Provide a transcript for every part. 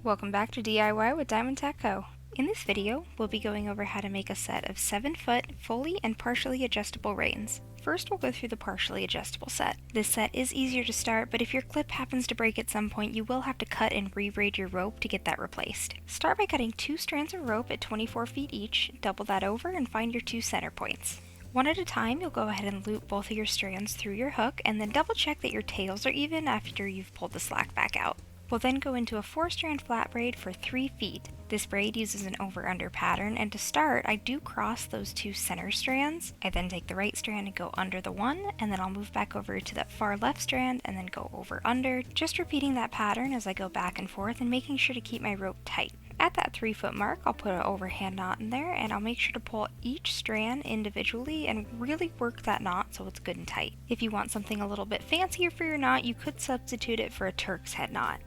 Welcome back to DIY with Diamond Tack Co. In this video, we'll be going over how to make a set of 7-foot fully and partially adjustable reins. First, we'll go through the partially adjustable set. This set is easier to start, but if your clip happens to break at some point, you will have to cut and re-braid your rope to get that replaced. Start by cutting 2 strands of rope at 24 feet each, double that over, and find your 2 center points. One at a time, you'll go ahead and loop both of your strands through your hook, and then double check that your tails are even after you've pulled the slack back out. We'll then go into a 4-strand flat braid for 3 feet. This braid uses an over-under pattern, and to start, I do cross those 2 center strands. I then take the right strand and go under the one, and then I'll move back over to that far left strand and then go over under, just repeating that pattern as I go back and forth and making sure to keep my rope tight. At that 3-foot mark, I'll put an overhand knot in there, and I'll make sure to pull each strand individually and really work that knot so it's good and tight. If you want something a little bit fancier for your knot, you could substitute it for a Turk's head knot.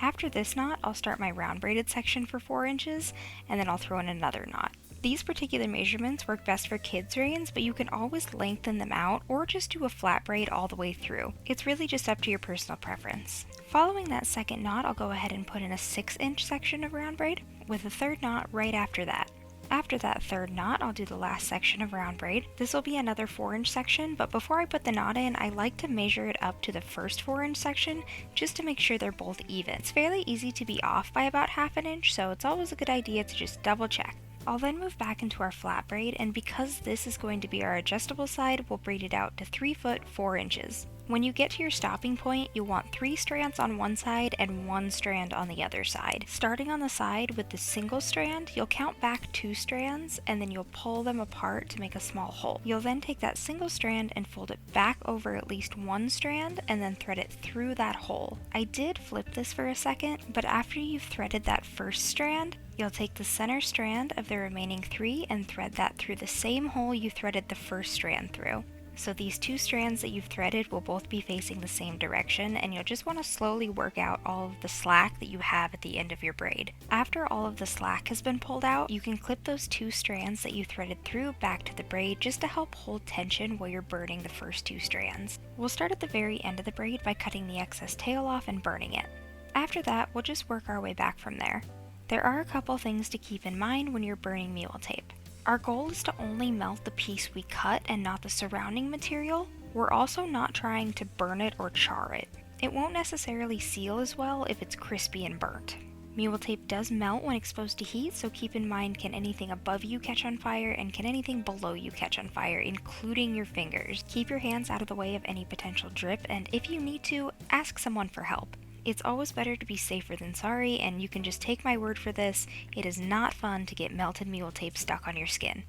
After this knot, I'll start my round braided section for 4 inches, and then I'll throw in another knot. These particular measurements work best for kids' reins, but you can always lengthen them out or just do a flat braid all the way through. It's really just up to your personal preference. Following that second knot, I'll go ahead and put in a 6-inch section of round braid with a third knot right after that. After that third knot, I'll do the last section of round braid. This will be another 4-inch section, but before I put the knot in, I like to measure it up to the first 4-inch section just to make sure they're both even. It's fairly easy to be off by about half an inch, so it's always a good idea to just double check. I'll then move back into our flat braid, and because this is going to be our adjustable side, we'll braid it out to 3 foot 4 inches. When you get to your stopping point, you'll want 3 strands on one side and 1 strand on the other side. Starting on the side with the single strand, you'll count back 2 strands, and then you'll pull them apart to make a small hole. You'll then take that single strand and fold it back over at least 1 strand, and then thread it through that hole. I did flip this for a second, but after you've threaded that first strand, you'll take the center strand of the remaining 3 and thread that through the same hole you threaded the first strand through. So these 2 strands that you've threaded will both be facing the same direction, and you'll just want to slowly work out all of the slack that you have at the end of your braid. After all of the slack has been pulled out, you can clip those 2 strands that you threaded through back to the braid just to help hold tension while you're burning the first 2 strands. We'll start at the very end of the braid by cutting the excess tail off and burning it. After that, we'll just work our way back from there. There are a couple things to keep in mind when you're burning mule tape. Our goal is to only melt the piece we cut and not the surrounding material. We're also not trying to burn it or char it. It won't necessarily seal as well if it's crispy and burnt. Mule tape does melt when exposed to heat, so keep in mind, can anything above you catch on fire and can anything below you catch on fire, including your fingers. Keep your hands out of the way of any potential drip, and if you need to, ask someone for help. It's always better to be safer than sorry, and you can just take my word for this, it is not fun to get melted mule tape stuck on your skin.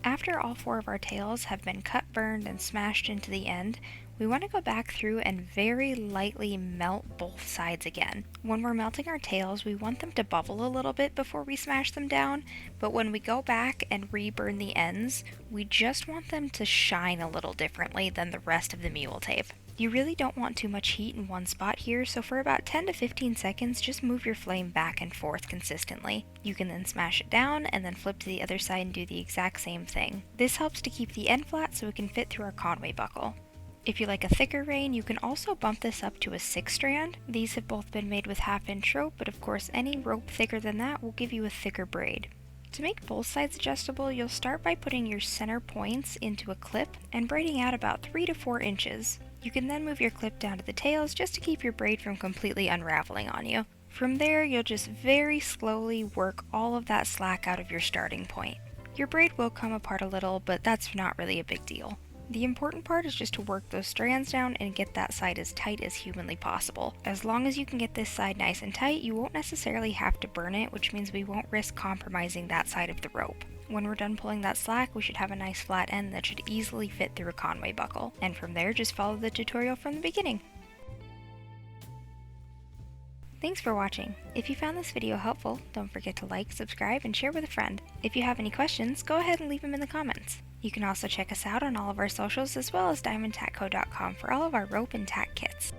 After all 4 of our tails have been cut, burned, and smashed into the end, we want to go back through and very lightly melt both sides again. When we're melting our tails, we want them to bubble a little bit before we smash them down, but when we go back and re-burn the ends, we just want them to shine a little differently than the rest of the mule tape. You really don't want too much heat in one spot here, so for about 10 to 15 seconds, just move your flame back and forth consistently. You can then smash it down and then flip to the other side and do the exact same thing. This helps to keep the end flat so it can fit through our conway buckle. If you like a thicker rein, you can also bump this up to a 6-strand. These have both been made with 1/2-inch rope, but of course any rope thicker than that will give you a thicker braid. To make both sides adjustable, you'll start by putting your center points into a clip and braiding out about 3 to 4 inches. You can then move your clip down to the tails just to keep your braid from completely unraveling on you. From there, you'll just very slowly work all of that slack out of your starting point. Your braid will come apart a little, but that's not really a big deal. The important part is just to work those strands down and get that side as tight as humanly possible. As long as you can get this side nice and tight, you won't necessarily have to burn it, which means we won't risk compromising that side of the rope. When we're done pulling that slack, we should have a nice flat end that should easily fit through a conway buckle. And from there, just follow the tutorial from the beginning. Thanks for watching. If you found this video helpful, don't forget to like, subscribe, and share with a friend. If you have any questions, go ahead and leave them in the comments. You can also check us out on all of our socials as well as diamondtackco.com for all of our rope and tack kits.